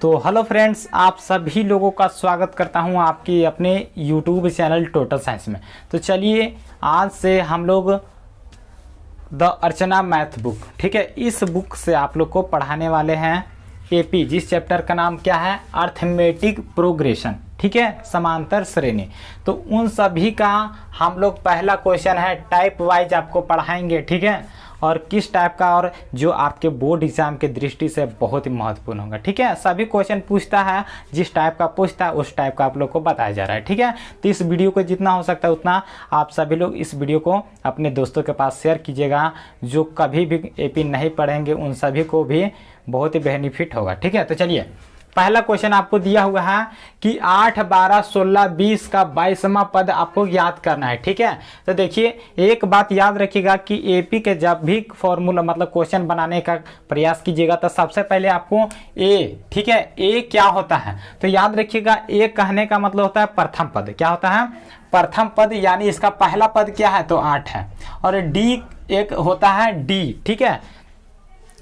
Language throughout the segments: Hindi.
तो हेलो फ्रेंड्स, आप सभी लोगों का स्वागत करता हूं आपके अपने यूट्यूब चैनल टोटल साइंस में। तो चलिए आज से हम लोग द अर्चना मैथ बुक, ठीक है, इस बुक से आप लोग को पढ़ाने वाले हैं एपी, जिस चैप्टर का नाम क्या है, अर्थमेटिक प्रोग्रेशन, ठीक है, समांतर श्रेणी। तो उन सभी का हम लोग पहला क्वेश्चन है टाइप वाइज आपको पढ़ाएंगे, ठीक है, और किस टाइप का, और जो आपके बोर्ड एग्जाम के दृष्टि से बहुत ही महत्वपूर्ण होगा, ठीक है। सभी क्वेश्चन पूछता है, जिस टाइप का पूछता है उस टाइप का आप लोग को बताया जा रहा है, ठीक है। तो इस वीडियो को जितना हो सकता है उतना आप सभी लोग इस वीडियो को अपने दोस्तों के पास शेयर कीजिएगा। जो कभी भी एपी नहीं पढ़ेंगे उन सभी को भी बहुत ही बेनिफिट होगा, ठीक है। तो चलिए पहला क्वेश्चन आपको दिया हुआ है कि 8, 12, 16, 20 का 22वां पद आपको याद करना है, ठीक है। तो देखिए एक बात याद रखिएगा कि एपी के जब भी फॉर्मूला मतलब क्वेश्चन बनाने का प्रयास कीजिएगा तो सबसे पहले आपको ए, ठीक है, ए क्या होता है तो याद रखिएगा, ए कहने का मतलब होता है प्रथम पद। क्या होता है? प्रथम पद, यानी इसका पहला पद क्या है तो 8 है। और डी एक होता है डी, ठीक है,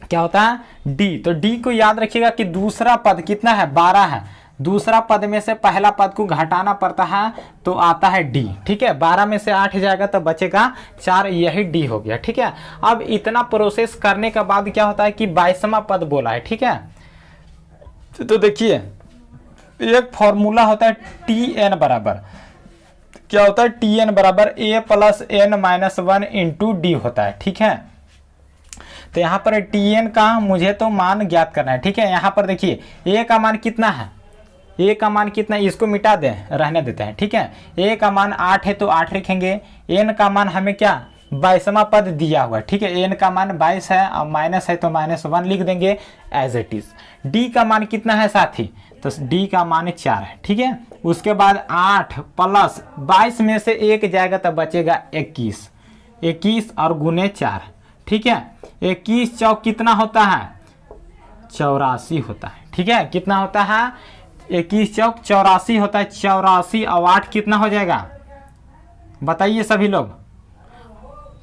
क्या होता है डी। तो डी को याद रखिएगा कि दूसरा पद कितना है 12 है। दूसरा पद में से पहला पद को घटाना पड़ता है तो आता है डी, ठीक है। 12 में से 8 जाएगा तो बचेगा 4, यही डी हो गया, ठीक है। अब इतना प्रोसेस करने के बाद क्या होता है कि 22वां पद बोला है, ठीक है। तो देखिए एक फॉर्मूला होता है टी एन बराबर, क्या होता है टी एन बराबर A plus N minus 1 into D होता है, ठीक है। तो यहाँ पर टी एन का मुझे तो मान ज्ञात करना है, ठीक है। यहाँ पर देखिए ए का मान कितना है, ए का मान कितना है, इसको मिटा दें, रहने देते हैं, ठीक है। ए का मान 8 है तो 8 लिखेंगे। एन का मान हमें क्या 22वां पद दिया हुआ है, ठीक है। एन का मान 22 है और माइनस है तो -1 लिख देंगे एज इट इज। डी का मान कितना है साथी, तो डी का मान 4 है, ठीक है। उसके बाद 8 प्लस 22 में से 1 जाएगा तो बचेगा 21 और गुने 4, ठीक है। 21 चौक कितना होता है 84 होता है, ठीक है। कितना होता है 21 चौक 84 होता है। 84 और 8 कितना हो जाएगा बताइए सभी लोग।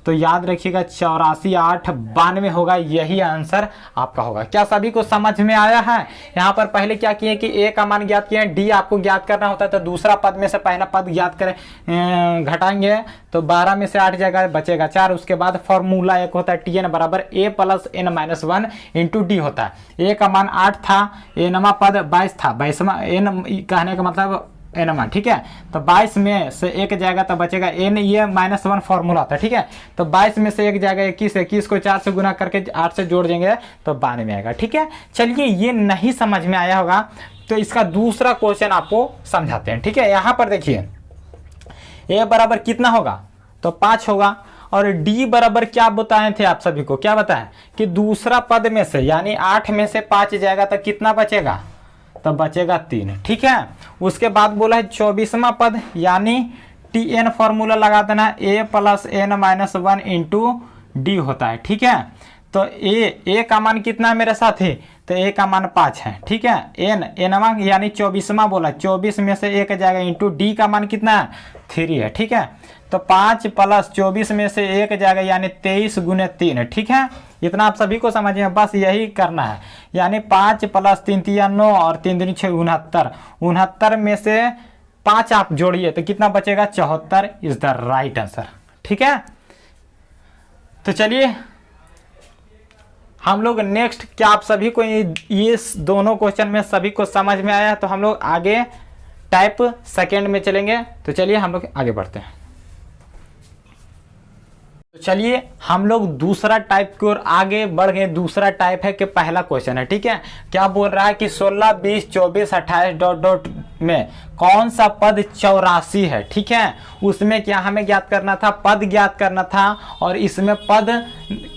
तो याद रखिएगा 84, 8, 92 होगा, यही आंसर आपका होगा। क्या सभी को समझ में आया है? यहाँ पर पहले क्या किए कि ए का मान ज्ञात किए, डी आपको ज्ञात करना होता है तो दूसरा पद में से पहला पद ज्ञात करें, घटाएंगे तो 12 में से 8 जाएगा बचेगा 4। उसके बाद फॉर्मूला एक होता है टी एन बराबर A plus N minus 1 into D होता है। ए का मान 8 था, एनवा पद 22 था, 22वां एन कहने का मतलब एनमा, ठीक है। तो 22 में से 1 जाएगा तो बचेगा एन, ये -1 फॉर्मूला होता है, ठीक है। तो 22 में से 1 जाएगा 21 को 4 से गुना करके 8 से जोड़ देंगे तो 92 में आएगा, ठीक है। चलिए ये नहीं समझ में आया होगा तो इसका दूसरा क्वेश्चन आपको समझाते हैं, ठीक है। यहाँ पर देखिए ए बराबर कितना होगा तो 5 होगा, और डी बराबर क्या बताए थे आप सभी को, क्या बताएं कि दूसरा पद में से यानी 8 में से 5 जाएगा तो कितना बचेगा तो बचेगा 3, ठीक है। उसके बाद बोला है 24वां पद, यानी टी एन फॉर्मूला लगा देना, A plus N minus 1 into D होता है, ठीक है। तो ए का मान कितना है मेरे साथी, तो ए का मान 5 है, ठीक है। एनवा यानी 24वां बोला, 24 में से 1 जाएगा इंटू डी का मान कितना है 3 है, ठीक है। तो 5 प्लस 24 में से 1 जाएगा यानी 23 गुने 3, ठीक है। इतना आप सभी को समझ में, बस यही करना है। यानी 5 प्लस 3 3 9 और 3 3 6 69, 69 में से 5 आप जोड़िए तो कितना बचेगा 74 इज द राइट आंसर, ठीक है। तो चलिए हम लोग नेक्स्ट, क्या आप सभी को ये दोनों क्वेश्चन में सभी को समझ में आया तो हम लोग आगे टाइप सेकेंड में चलेंगे। तो चलिए हम लोग आगे बढ़ते हैं। तो चलिए हम लोग दूसरा टाइप की ओर आगे बढ़ गए। दूसरा टाइप है कि पहला क्वेश्चन है, ठीक है। क्या बोल रहा है कि 16, 20, 24, 28 डॉट डॉट में कौन सा पद 84 है, ठीक है। उसमें क्या हमें ज्ञात करना था, पद ज्ञात करना था, और इसमें पद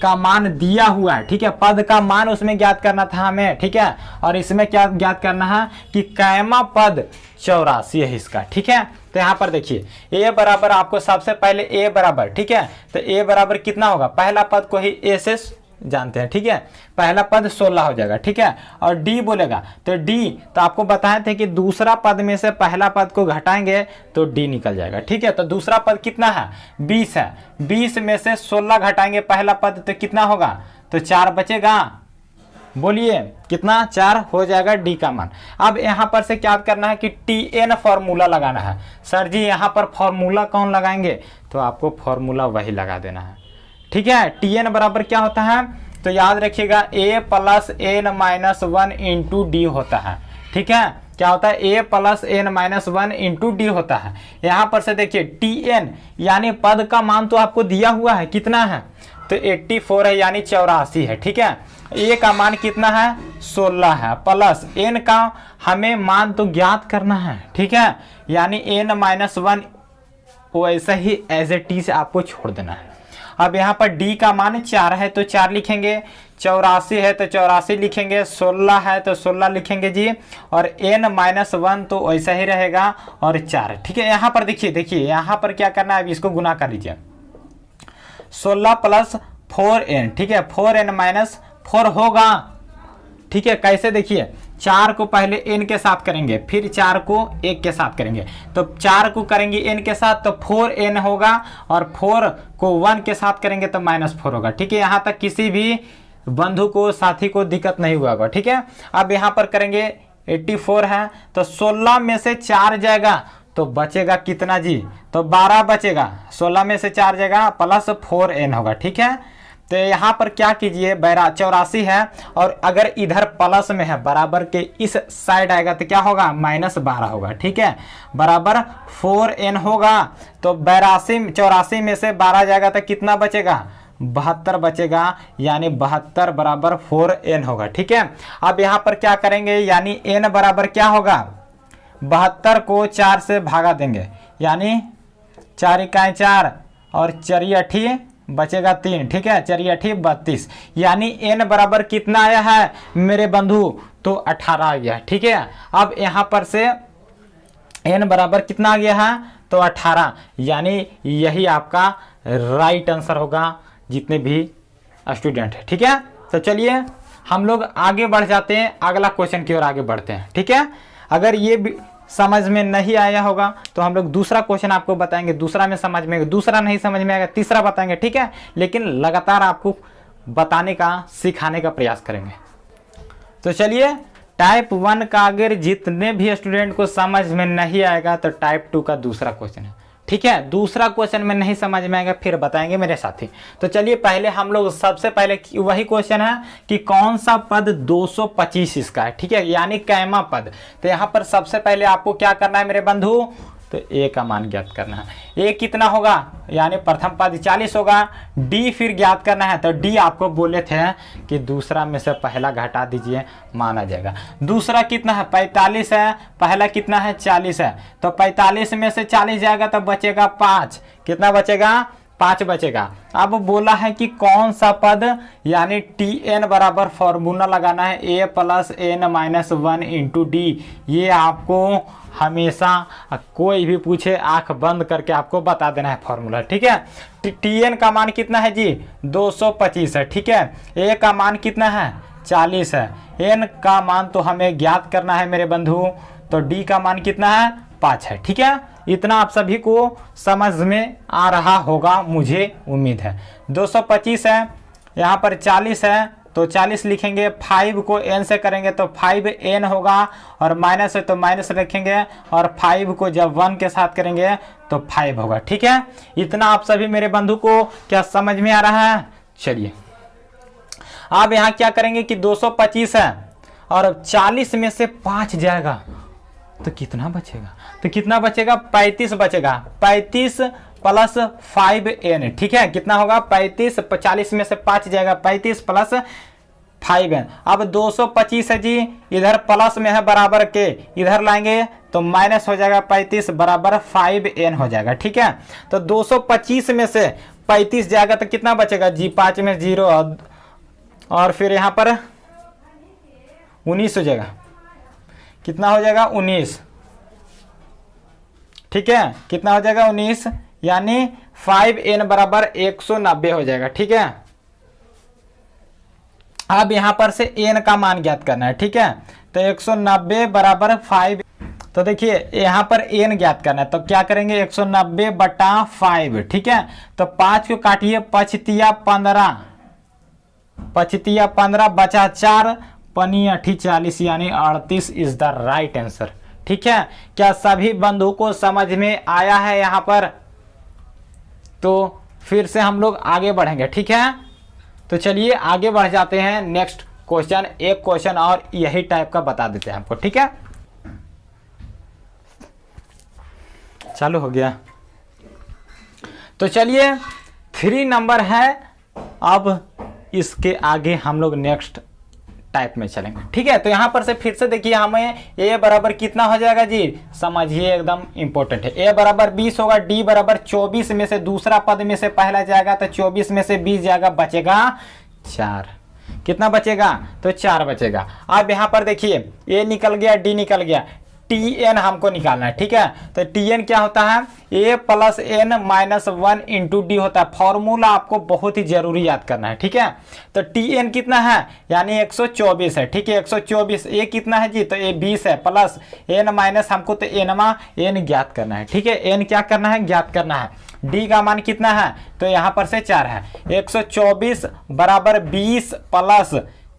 का मान दिया हुआ है, ठीक है। पद का मान उसमें ज्ञात करना था हमें, ठीक है। और इसमें क्या ज्ञात करना है कि कैमा पद 84 है इसका, ठीक है। तो यहाँ पर देखिए ए बराबर आपको सबसे पहले ए बराबर, ठीक है। तो ए बराबर कितना होगा, पहला पद को ही ए से जानते हैं, ठीक है। पहला पद 16 हो जाएगा, ठीक है। और डी बोलेगा तो डी, तो आपको बताए थे कि दूसरा पद में से पहला पद को घटाएंगे तो डी निकल जाएगा, ठीक है। तो दूसरा पद कितना है 20 है, 20 में से 16 घटाएंगे पहला पद तो कितना होगा तो 4 बचेगा, बोलिए कितना 4 हो जाएगा डी का मान। अब यहाँ पर से क्या करना है कि Tn फॉर्मूला लगाना है। सर जी यहाँ पर फॉर्मूला कौन लगाएंगे, तो आपको फॉर्मूला वही लगा देना है। ठीक है, Tn बराबर क्या होता है, तो याद रखिएगा a plus N minus 1 into D होता है। ठीक है, क्या होता है, a plus N minus 1 into D होता है। यहाँ पर से देखिए Tn यानी पद का मान तो आपको दिया हुआ है, कितना है, तो 84 है यानी 84 है। ठीक है, a का मान कितना है, 16 है, प्लस n का हमें मान तो ज्ञात करना है। ठीक है, यानी n माइनस 1 वैसे ही एज ए टी से आपको छोड़ देना है। अब यहाँ पर d का मान 4 है तो 4 लिखेंगे, 84 है तो 84 लिखेंगे, 16 है तो 16 लिखेंगे जी, और n माइनस 1 तो वैसा ही रहेगा और 4। ठीक है, यहाँ पर देखिए यहाँ पर क्या करना है, अब इसको गुना कर लीजिए, 16 प्लस 4n। ठीक है, 4n माइनस 4 होगा। ठीक है, कैसे, देखिए 4 को पहले n के साथ करेंगे, फिर 4 को 1 के साथ करेंगे, तो 4 को करेंगे n के साथ तो 4n होगा, और 4 को 1 के साथ करेंगे तो -4 होगा। ठीक है, यहाँ तक किसी भी बंधु को, साथी को दिक्कत नहीं हुआ होगा। ठीक है, अब यहाँ पर करेंगे 84 है तो 16 में से 4 जाएगा तो बचेगा कितना जी, तो 12 बचेगा, 16 में से 4 जाएगा प्लस 4n होगा। ठीक है, तो यहाँ पर क्या कीजिए, 84 है और अगर इधर प्लस में है बराबर के इस साइड आएगा तो क्या होगा, -12 होगा। ठीक है, बराबर 4n होगा, तो 84 में से 12 जाएगा तो कितना बचेगा, 72 बचेगा, यानी 72 बराबर 4n होगा। ठीक है, अब यहाँ पर क्या करेंगे, यानी n बराबर क्या होगा, 72 को 4 से भागा देंगे, यानी 4 इकाई 4 और 4 अठी बचेगा 3। ठीक है, 4 अठी 32, यानी n बराबर कितना आया है मेरे बंधु, तो 18 आ गया। ठीक है, अब यहाँ पर से n बराबर कितना आ गया है, तो 18, यानी यही आपका राइट आंसर होगा जितने भी स्टूडेंट है। ठीक है, तो चलिए हम लोग आगे बढ़ जाते हैं, अगला क्वेश्चन की ओर आगे बढ़ते हैं। ठीक है, अगर ये भी समझ में नहीं आया होगा तो हम लोग दूसरा क्वेश्चन आपको बताएंगे, दूसरा में समझ में, दूसरा नहीं समझ में आएगा तीसरा बताएंगे। ठीक है, लेकिन लगातार आपको बताने का, सिखाने का प्रयास करेंगे। तो चलिए, टाइप 1 का अगर जितने भी स्टूडेंट को समझ में नहीं आएगा तो टाइप 2 का दूसरा क्वेश्चन है। ठीक है, दूसरा क्वेश्चन में नहीं समझ में आएगा फिर बताएंगे मेरे साथी। तो चलिए पहले हम लोग सबसे पहले वही क्वेश्चन है कि कौन सा पद 225 इसका है। ठीक है, यानी कैमा पद। तो यहाँ पर सबसे पहले आपको क्या करना है मेरे बंधु, तो a का मान ज्ञात करना है। a कितना होगा, यानी प्रथम पद 40 होगा, d फिर ज्ञात करना है, तो d आपको बोले थे कि दूसरा में से पहला घटा दीजिए, माना जाएगा। दूसरा कितना है, 45 है, पहला कितना है, 40 है, तो 45 में से 40 जाएगा तो बचेगा 5, कितना बचेगा, 5 बचेगा। अब बोला है कि कौन सा पद, यानी Tn बराबर फॉर्मूला लगाना है, a plus N minus 1 into d. ये आपको हमेशा कोई भी पूछे आंख बंद करके आपको बता देना है फॉर्मूला। ठीक है, Tn का मान कितना है जी, 225 है। ठीक है, a का मान कितना है, 40 है, n का मान तो हमें ज्ञात करना है मेरे बंधु, तो d का मान कितना है, 5 है। ठीक है, इतना आप सभी को समझ में आ रहा होगा, मुझे उम्मीद है। 225 है, यहाँ पर 40 है तो 40 लिखेंगे, 5 को n से करेंगे तो 5n होगा, और माइनस है तो माइनस रखेंगे, और 5 को जब 1 के साथ करेंगे तो 5 होगा। ठीक है, इतना आप सभी मेरे बंधु को क्या समझ में आ रहा है। चलिए अब यहाँ क्या करेंगे कि 225 है और 40 में से 5 जाएगा तो कितना बचेगा, तो कितना बचेगा, 35 बचेगा, 35 प्लस 5n। ठीक है, कितना होगा, 35, 40 में से 5 जाएगा, 35 प्लस 5n। अब 225 है जी, इधर प्लस में है बराबर के, इधर लाएंगे तो माइनस हो जाएगा, 35 बराबर 5n हो जाएगा। ठीक है, तो 225 में से 35 जाएगा तो कितना बचेगा जी, 5 में 0 और फिर यहाँ पर 19 हो जाएगा, कितना हो जाएगा, 19। ठीक है, कितना हो जाएगा, 19, यानी 5n बराबर 190 हो जाएगा। ठीक है, अब यहां पर से n का मान ज्ञात करना है। ठीक है, तो 190 बराबर 5, तो देखिए यहां पर n ज्ञात करना है, तो क्या करेंगे, 190 बटा 5। ठीक है, तो 5 को काटिए, 5 तिया 15, पचतिया 15 बचा 4 पनी 8 40 यानी 38 इज द राइट आंसर। ठीक है, क्या सभी बंधु को समझ में आया है यहाँ पर? तो फिर से हम लोग आगे बढ़ेंगे। ठीक है, तो चलिए आगे बढ़ जाते हैं। नेक्स्ट क्वेश्चन, एक क्वेश्चन और यही टाइप का बता देते हैं हमको। ठीक है, चालू हो गया। तो चलिए 3 नंबर है। अब इसके आगे हम लोग नेक्स्ट टाइप में चलेंगे। ठीक है, तो यहां पर से फिर से देखिए हमें a बराबर कितना हो जाएगा जी, समझिए एकदम इंपॉर्टेंट है। a बराबर 20 होगा, d बराबर 24 में से दूसरा पद में से पहला जाएगा तो 24 में से 20 जाएगा, बचेगा 4। कितना बचेगा? तो 4 बचेगा। अब यहाँ पर देखिए a निकल गया, d निकल गया, tn हमको निकालना है। ठीक है, तो tn क्या होता है? a plus n minus 1 into D होता है। फॉर्मूला आपको बहुत ही जरूरी याद करना है। ठीक है, तो tn कितना है? यानी 124 है। ठीक है, 124। a कितना है जी? तो a 20 है, प्लस n माइनस हमको तो n ज्ञात करना है। ठीक है, n क्या करना है? ज्ञात करना है। d का मान कितना है? तो यहाँ पर से 4 है। 124 बराबर 20 प्लस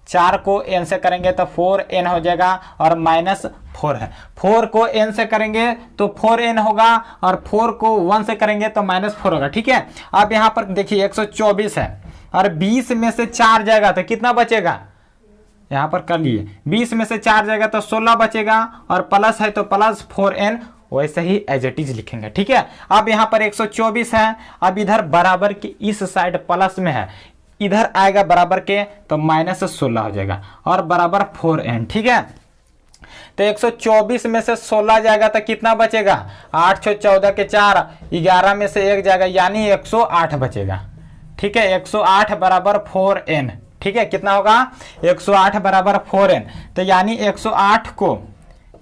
4 को n से करेंगे तो 4n हो जाएगा और माइनस 4 है। 4 को n से करेंगे तो 4n होगा और 4 को 1 से करेंगे तो माइनस 4 होगा। ठीक है, अब यहाँ पर देखिए 124 है और 20 में से 4 जाएगा तो कितना बचेगा? यहाँ पर कर लिए 20 में से 4 जाएगा तो 16 बचेगा और प्लस है तो प्लस 4n, वैसे ही एज इट इज लिखेंगे। ठीक है, अब यहाँ पर 124 है। अब इधर बराबर के इस साइड प्लस में है, इधर आएगा बराबर के तो माइनस 16 हो जाएगा और बराबर 4n। ठीक है, तो 124 में से 16 जाएगा तो कितना बचेगा? 8 6 14 के 4, 11 में से 1 जाएगा यानी 108 बचेगा। ठीक है, 108 बराबर 4n। ठीक है, कितना होगा? 108 बराबर 4n। तो यानी 108 को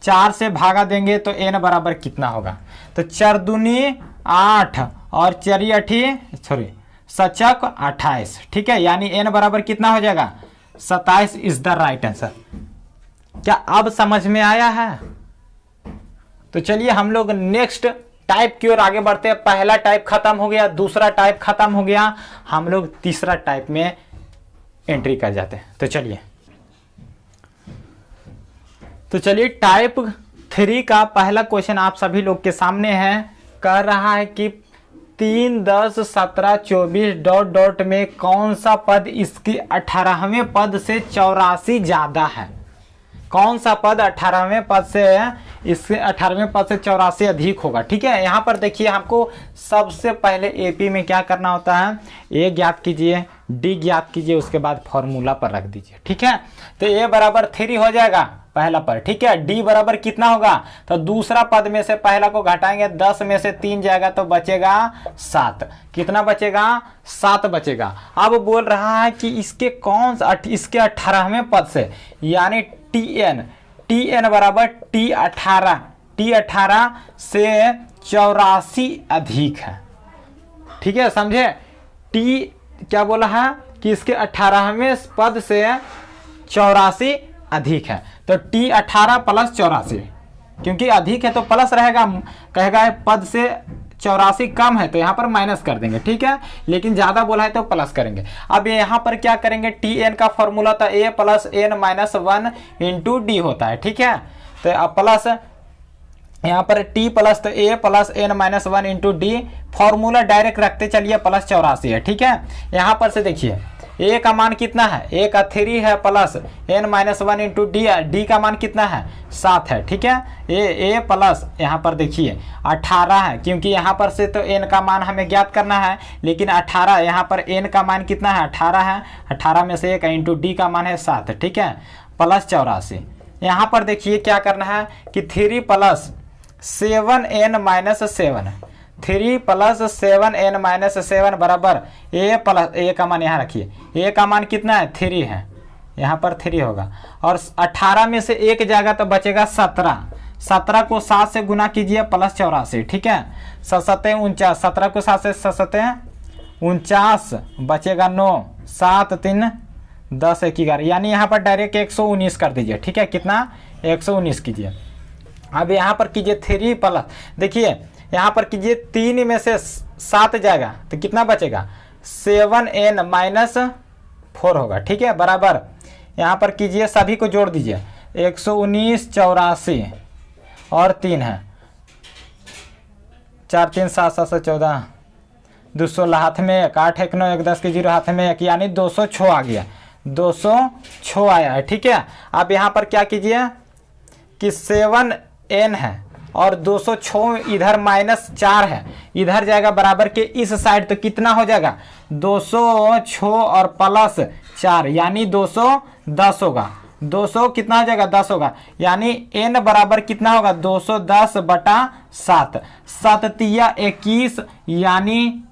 4 से भागा देंगे तो n बराबर कितना होगा? तो 4 दूनी 8 और 4 8 सचक 28। ठीक है, यानी n बराबर कितना हो जाएगा? 27 इज द राइट आंसर। क्या अब समझ में आया है? तो चलिए हम लोग नेक्स्ट टाइप की ओर आगे बढ़ते हैं। पहला टाइप खत्म हो गया, दूसरा टाइप खत्म हो गया, हम लोग तीसरा टाइप में एंट्री कर जाते हैं। तो चलिए टाइप 3 का पहला क्वेश्चन आप सभी लोग के सामने है। कह रहा है कि 3 10 17 24 डॉट डॉट में कौन सा पद इसके 18वें पद से 84 ज्यादा है? कौन सा पद 18वें पद से इससे 18वें पद से 84 अधिक होगा? ठीक है, यहाँ पर देखिए हमको सबसे पहले एपी में क्या करना होता है? ए ज्ञात कीजिए, डी ज्ञात कीजिए, उसके बाद फॉर्मूला पर रख दीजिए। ठीक है, तो ए बराबर 3 हो जाएगा पहला पद। ठीक है, डी बराबर कितना होगा? तो दूसरा पद में से पहला को घटाएंगे, 10 में से 3 जाएगा तो बचेगा 7। कितना बचेगा? 7 बचेगा। अब बोल रहा है कि इसके इसके 18वें पद से यानी टीएन बराबर टी18 से 84 अधिक है। ठीक है, समझे? टी क्या बोला है कि इसके 18वें पद से 84 अधिक है। तो T18 प्लस 84, क्योंकि अधिक है तो प्लस रहेगा, कहेगा पद से 84 कम है तो यहाँ पर माइनस कर देंगे। ठीक है, लेकिन ज़्यादा बोला है तो प्लस करेंगे। अब यहाँ पर क्या करेंगे? Tn का फॉर्मूला था a plus n minus 1 into D होता है। ठीक है, तो अब प्लस यहाँ पर t प्लस तो a plus n minus 1 into D, formula direct रखते चलिए, प्लस 84 है। ठीक है, यहाँ पर से देखिए a का मान कितना है? a का 3 है plus n minus 1 into D का मान कितना है? 7 है। ठीक है, a प्लस यहाँ पर देखिए 18 है, क्योंकि यहाँ पर से तो n का मान हमें ज्ञात करना है, लेकिन 18 यहाँ पर n का मान कितना है? 18 है, 18 में से 1 इंटू डी का मान है 7। ठीक है, प्लस 84। यहाँ पर देखिए क्या करना है कि 3 plus 7n minus 7, 3 plus 7n minus 7 बराबर a प्लस a का मान यहाँ रखिए, a का मान कितना है? 3 है, यहाँ पर 3 होगा और 18 में से 1 जाएगा तो बचेगा 17। 17 को 7 से गुना कीजिए प्लस 84। ठीक है, 7 49, 17 को 7 से 7 49 बचेगा 9, 7 3 10 1 11, यानी यहाँ पर डायरेक्ट 119 कर दीजिए। ठीक है, कितना? 119 कीजिए। अब यहाँ पर कीजिए 3 प्लस, देखिए यहाँ पर कीजिए 3 में से 7 जाएगा तो कितना बचेगा? 7n माइनस 4 होगा। ठीक है, बराबर यहाँ पर कीजिए, सभी को जोड़ दीजिए। 119 84 और 3 है, 4 3 7 7 से 14, 216 हाथ में 1, 8 1 9 1 10 के 0 हाथ में 1, यानी 206 आ गया, 206 आया है। ठीक है, अब यहाँ पर क्या कीजिए कि 7n है और 206 इधर -4 है, इधर जाएगा बराबर के इस साइड, तो कितना हो जाएगा 206 और +4 यानी 210 होगा। 200 कितना हो जाएगा 10 होगा, यानी n बराबर कितना होगा 210/7, 7 तिया 21 यानी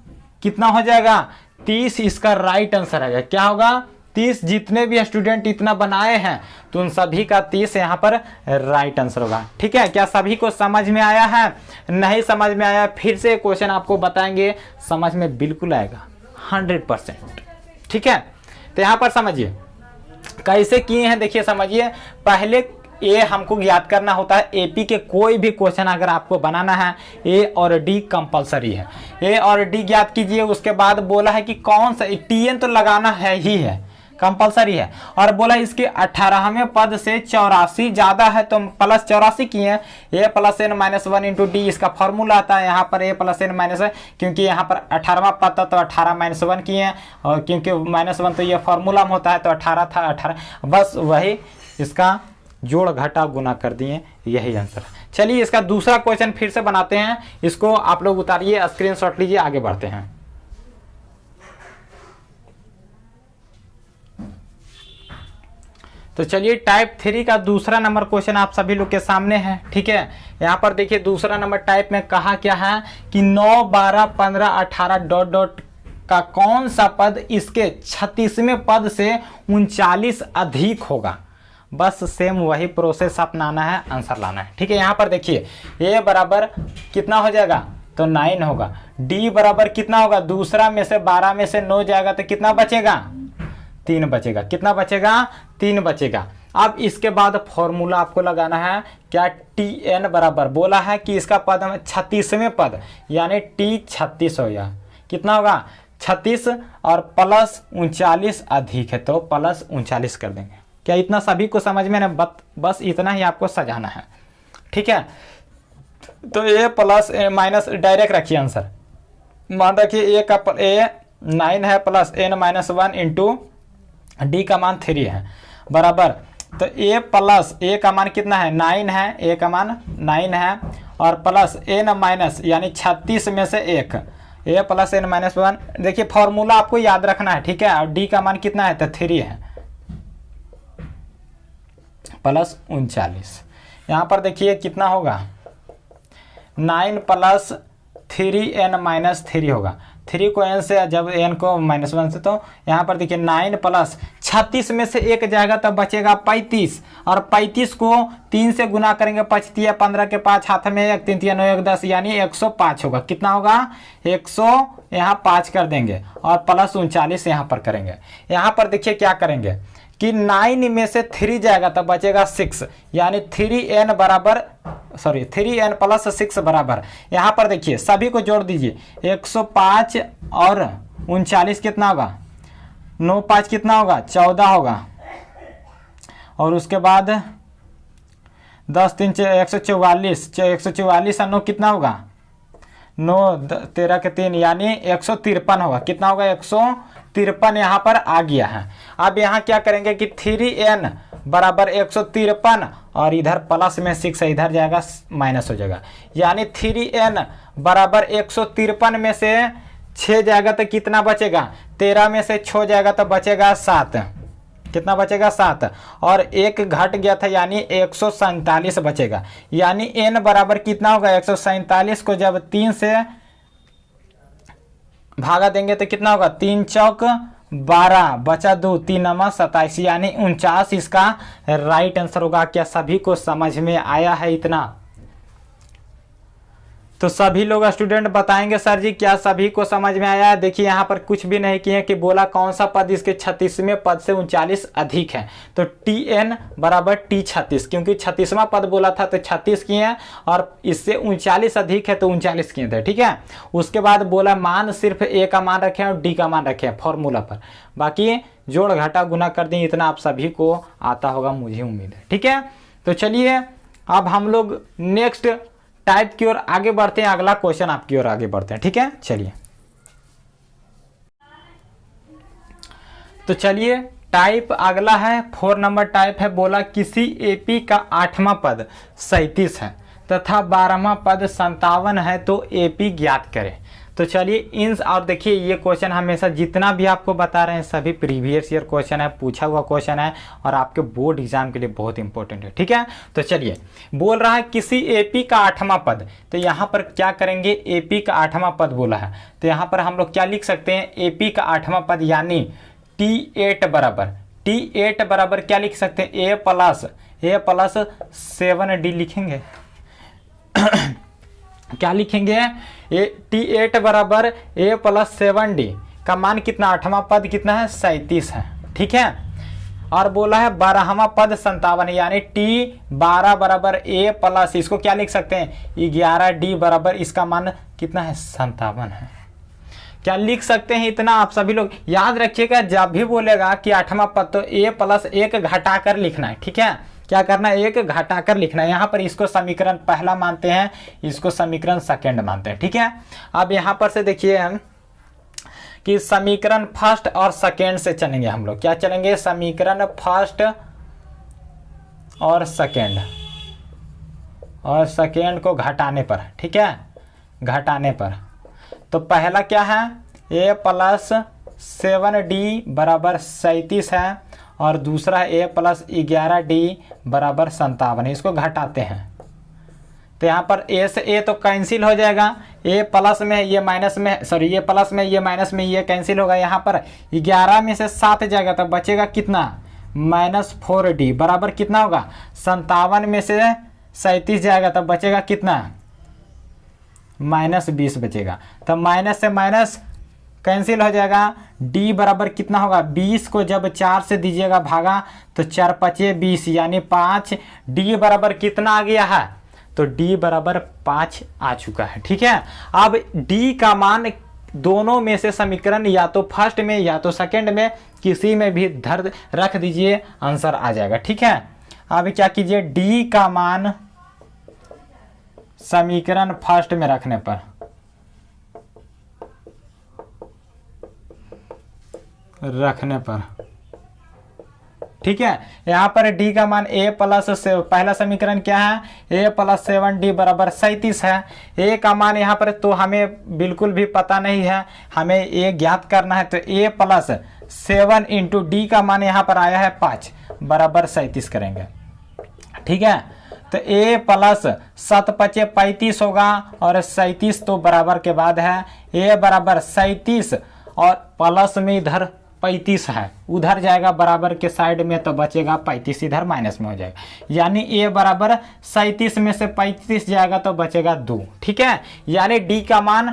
कितना हो जाएगा 30। इसका राइट आंसर आएगा, क्या होगा 30। जितने भी स्टूडेंट इतना बनाए हैं तो उन सभी का 30 यहाँ पर राइट आंसर होगा। ठीक है, क्या सभी को समझ में आया है? नहीं समझ में आया फिर से क्वेश्चन आपको बताएंगे, समझ में बिल्कुल आएगा 100%। ठीक है, तो यहाँ पर समझिए कैसे किए हैं, देखिए समझिए। पहले ए हमको याद करना होता है, एपी के कोई भी क्वेश्चन अगर आपको बनाना है ए और डी कंपलसरी है, ए और डी ज्ञात कीजिए। उसके बाद बोला है कि कौन सा टीएन तो लगाना है ही है, कंपलसरी है, और बोला इसके 18वें पद से 84 ज्यादा है तो +84 किए हैं। a + n - 1 × d इसका फॉर्मूला आता है, यहाँ पर a + n - 1 क्योंकि यहाँ पर 18वां पद था तो 18 - 1 किए हैं, और क्योंकि -1 तो ये फॉर्मूला में होता है तो 18 था, 18 बस वही इसका जोड़ घटा गुना कर दिए, यही आंसर। चलिए इसका दूसरा क्वेश्चन फिर से बनाते हैं, इसको आप लोग उतारिए, स्क्रीनशॉट लीजिए, आगे बढ़ते हैं। तो चलिए टाइप 3 का दूसरा नंबर क्वेश्चन आप सभी लोग के सामने है। ठीक है, यहाँ पर देखिए दूसरा नंबर टाइप में कहा क्या है कि 9 12 15 18 ... का कौन सा पद इसके 36वें पद से 39 अधिक होगा। बस सेम वही प्रोसेस अपनाना है, आंसर लाना है। ठीक है, यहाँ पर देखिए a बराबर कितना हो जाएगा तो 9 होगा, d बराबर कितना होगा, दूसरा में से 12 में से 9 जाएगा तो कितना बचेगा 3 बचेगा, कितना बचेगा 3 बचेगा। अब इसके बाद फॉर्मूला आपको लगाना है, क्या tn बराबर बोला है कि इसका पद 36वें पद यानी t 36 होगा, कितना होगा 36 और +39 अधिक है तो +39 कर देंगे। क्या इतना सभी को समझ में ना, बस इतना ही आपको सजाना है। ठीक है, तो a + डायरेक्ट रखिए आंसर, मान रखिए a 9 है +n - 1 × d का मान 3 है बराबर, तो a का मान कितना है 9 है, a का मान 9 है और +n- यानी 36 में से 1, a + n - 1। देखिए फॉर्मूला आपको याद रखना है। ठीक है, और d का मान कितना है तो 3 है +39। यहाँ पर देखिए कितना होगा 9 + 3n - 3 होगा, 3 को n से जब n को -1 से, तो यहाँ पर देखिए 9 + 36 में से 1 जाएगा तब बचेगा 35, और 35 को 3 से गुना करेंगे, 5 तिया 15 के 5 हाथ में 1, 3 तिया 9 1 10 यानी 105 होगा। कितना होगा 100, यहाँ 5 कर देंगे और +39 यहाँ पर करेंगे। यहाँ पर देखिए क्या करेंगे कि 9 में से 3 जाएगा तब बचेगा 6, यानी 3n + 6 बराबर, यहाँ पर देखिए सभी को जोड़ दीजिए, 105 और 39 कितना होगा 9 5 कितना होगा 14 होगा, और उसके बाद 10 3 144, 144 और 9 कितना होगा 9 13 के 3 यानी 153 होगा। कितना होगा 153 यहाँ पर आ गया है। अब यहाँ क्या करेंगे कि 3n बराबर 153 और इधर प्लस में 6 है, इधर जाएगा माइनस हो जाएगा, यानी 3n बराबर 153 में से 6 जाएगा तो कितना बचेगा 13 में से 6 जाएगा तो बचेगा 7, कितना बचेगा 7, और 1 घट गया था यानी 147 बचेगा, यानी n बराबर कितना होगा 147 को जब 3 से भागा देंगे तो कितना होगा 3 चौक 12 बचा 2 3 नमा 27 यानी 49 इसका राइट आंसर होगा। क्या सभी को समझ में आया है इतना? तो सभी लोग स्टूडेंट बताएंगे सर जी क्या सभी को समझ में आया। देखिए यहाँ पर कुछ भी नहीं किए कि बोला कौन सा पद इसके 36वें पद से 39 अधिक है, तो Tn बराबर T36, क्योंकि 36वां पद बोला था तो 36 किए हैं और इससे 39 अधिक है तो 39 किए थे, ठीक है। उसके बाद बोला मान सिर्फ A का मान रखे और D का मान रखे फॉर्मूला पर, बाकी जोड़ घटा गुना कर दें, इतना आप सभी को आता होगा मुझे उम्मीद है, ठीक है। तो चलिए अब हम लोग नेक्स्ट टाइप की ओर आगे बढ़ते हैं, अगला क्वेश्चन आपकी ओर आगे बढ़ते हैं, ठीक है। चलिए तो चलिए टाइप अगला है 4 नंबर टाइप है, बोला किसी एपी का 8वां पद 37 है तथा 12वां पद 57 है तो एपी ज्ञात करें। तो चलिए इन, और देखिए ये क्वेश्चन हमेशा जितना भी आपको बता रहे हैं सभी प्रीवियस ईयर क्वेश्चन है, पूछा हुआ क्वेश्चन है और आपके बोर्ड एग्जाम के लिए बहुत इंपॉर्टेंट है, ठीक है। तो चलिए बोल रहा है किसी एपी का 8वां पद, तो यहाँ पर क्या करेंगे, एपी का 8वां पद बोला है तो यहाँ पर हम लोग क्या लिख सकते हैं, एपी का 8वां पद यानी T8 बराबर क्या लिख सकते हैं, A प्लस 7D लिखेंगे क्या लिखेंगे, T8 बराबर A प्लस 7D का मान कितना, 8वां पद कितना है 37 है, ठीक है। और बोला है 12वां पद 57 यानी T12 बराबर A प्लस, इसको क्या लिख सकते हैं 11D बराबर इसका मान कितना है 57 है, क्या लिख सकते हैं इतना। आप सभी लोग याद रखिएगा जब भी बोलेगा कि 8वां पद तो A प्लस 1 घटा कर लिखना है, ठीक है। क्या करना है, 1 घटा कर लिखना है। यहाँ पर इसको समीकरण पहला मानते हैं, इसको समीकरण सेकंड मानते हैं, ठीक है। अब यहाँ पर से देखिए हम कि समीकरण फर्स्ट और सेकंड से चलेंगे हम लोग, क्या चलेंगे, समीकरण फर्स्ट और सेकंड को घटाने पर, ठीक है, घटाने पर। तो पहला क्या है, A प्लस 7D बराबर 37 है और दूसरा A प्लस 11D बराबर 57 है, इसको घटाते हैं। तो यहाँ पर A से A तो कैंसिल हो जाएगा, A प्लस में ये माइनस में, सॉरी ये प्लस में ये माइनस में ये कैंसिल होगा। यहाँ पर 11 में से 7 जाएगा तो बचेगा कितना, -4D बराबर कितना होगा, 57 में से 37 जाएगा तो बचेगा कितना, -20 बचेगा। तो माइनस से माइनस कैंसिल हो जाएगा, D बराबर कितना होगा, 20 को जब 4 से दीजिएगा भागा तो 4 पचे 20 यानी 5। D बराबर कितना आ गया है, तो D बराबर 5 आ चुका है, ठीक है। अब D का मान दोनों में से समीकरण या तो फर्स्ट में या तो सेकंड में किसी में भी धर रख दीजिए, आंसर आ जाएगा, ठीक है। अब क्या कीजिए, D का मान समीकरण फर्स्ट में रखने पर ठीक है, यहाँ पर D का मान A प्लस से, पहला समीकरण क्या है, A प्लस 7D बराबर 37 है। A का मान यहाँ पर तो हमें बिल्कुल भी पता नहीं है, हमें A ज्ञात करना है। तो A प्लस 7 इंटू D का मान यहाँ पर आया है 5 बराबर 37 करेंगे, ठीक है। तो A प्लस 7 पचे 35 होगा और 37 तो बराबर के बाद है, A बराबर 37 और प्लस में इधर 35 है, उधर जाएगा बराबर के साइड में तो बचेगा 35, इधर माइनस में हो जाएगा, यानी A बराबर 37 में से 35 जाएगा तो बचेगा 2, ठीक है। यानी D का मान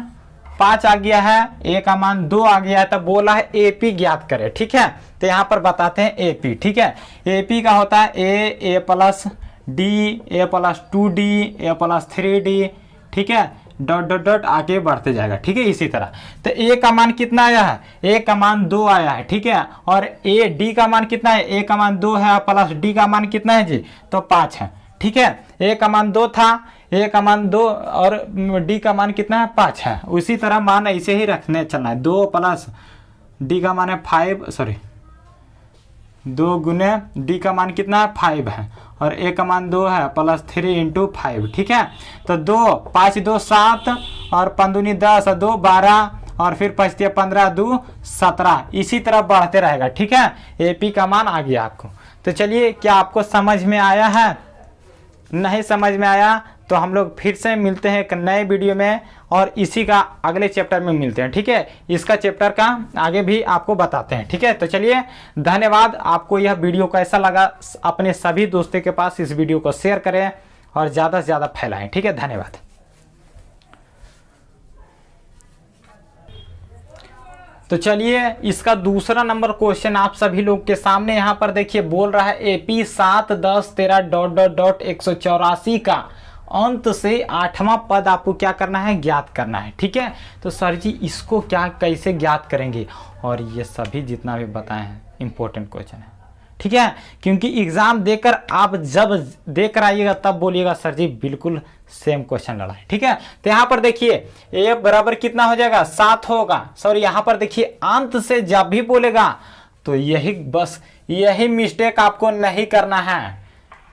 5 आ गया है, A का मान 2 आ गया है, तो बोला है AP ज्ञात करें, ठीक है। तो यहाँ पर बताते हैं AP, ठीक है। AP का होता है A plus D, A plus 2D, A plus 3D, ठीक है, डॉट डॉट डॉट आगे बढ़ते जाएगा, ठीक है। इसी तरह तो A का मान कितना आया है, A का मान 2 आया है, ठीक है। और D का मान कितना है, A का मान 2 है प्लस D का मान कितना है जी, तो 5 है, ठीक है। A का मान 2 था, A का मान 2 और D का मान कितना है 5 है। उसी तरह मान ऐसे ही रखने चलना है, 2 प्लस D का मान है 5, सॉरी 2 गुने D का मान कितना है 5 है और A का मान 2 है प्लस 3 इंटू 5, ठीक है। तो 2 5 2 7 और 5 दूनी 10 2 12 और फिर 5 15 2 17, इसी तरह बढ़ते रहेगा, ठीक है। AP का मान आ गया आपको। तो चलिए क्या आपको समझ में आया है, नहीं समझ में आया तो हम लोग फिर से मिलते हैं एक नए वीडियो में और इसी का अगले चैप्टर में मिलते हैं, ठीक है। इसका चैप्टर का आगे भी आपको बताते हैं, ठीक है। तो चलिए धन्यवाद। आपको यह वीडियो कैसा लगा, अपने सभी दोस्तों के पास इस वीडियो को शेयर करें और ज़्यादा से ज़्यादा फैलाएं, ठीक है। धन्यवाद। तो चलिए इसका दूसरा नंबर क्वेश्चन आप सभी लोग के सामने यहाँ पर देखिए बोल रहा है AP 7 10 13 डॉट डॉट डॉट 184 का अंत से 8वां पद आपको क्या करना है, ज्ञात करना है। ठीक है, तो सर जी इसको क्या कैसे ज्ञात करेंगे, और ये सभी जितना भी बताए हैं इंपॉर्टेंट क्वेश्चन है। ठीक है, क्योंकि एग्जाम देकर आप जब देकर आइएगा तब बोलिएगा सर जी बिल्कुल सेम क्वेश्चन लड़ा है। ठीक है, तो यहाँ पर देखिए ए बराबर कितना हो जाएगा, 7 होगा। सॉरी यहाँ पर देखिए अंत से जब भी बोलेगा तो यही मिस्टेक आपको नहीं करना है।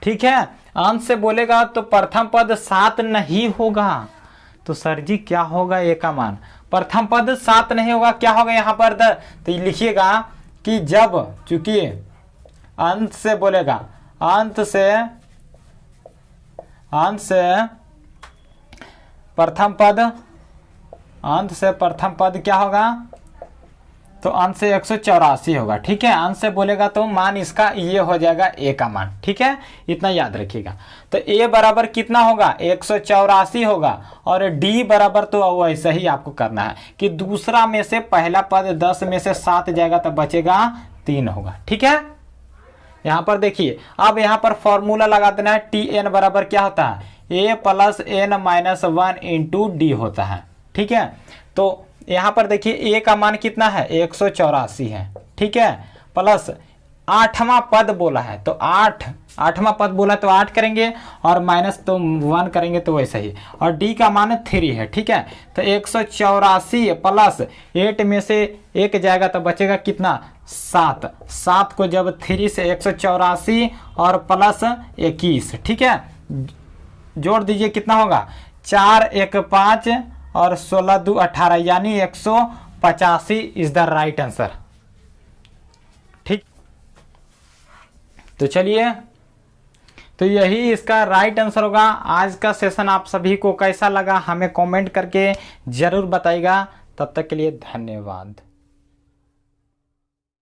ठीक है, अंत से बोलेगा तो प्रथम पद 7 नहीं होगा। तो सर जी क्या होगा ए का मान, प्रथम पद 7 नहीं होगा, क्या होगा यहाँ पर तो लिखिएगा कि जब चूंकि अंत से बोलेगा, अंत से प्रथम पद क्या होगा, तो अंत से 184 होगा। ठीक है, अंत से बोलेगा तो मान इसका ये हो जाएगा ए का मान। ठीक है, इतना याद रखिएगा। तो ए बराबर कितना होगा, 184 होगा, और डी बराबर तो वैसे ही आपको करना है कि दूसरा में से पहला पद 10 में से 7 जाएगा तो बचेगा 3 होगा। ठीक है, यहाँ पर देखिए अब यहाँ पर फॉर्मूला लगा देना है, TN बराबर क्या होता है, A plus N minus 1 into D होता है। ठीक है, तो यहाँ पर देखिए A का मान कितना है, 184 है। ठीक है, प्लस 8वां पद बोला है तो 8वां पद बोला तो 8 करेंगे, और माइनस तो 1 करेंगे तो वैसे ही, और D का मान 3 है। ठीक है, तो 184 प्लस 8 में से 1 जाएगा तो बचेगा कितना, 7 को जब 3 से 184 और प्लस 21, ठीक है, जोड़ दीजिए कितना होगा, 4 1 5 और 16 2 18 यानी 185 इज द राइट आंसर। ठीक, तो चलिए तो यही इसका राइट आंसर होगा। आज का सेशन आप सभी को कैसा लगा हमें कमेंट करके जरूर बताइएगा। तब तक के लिए धन्यवाद।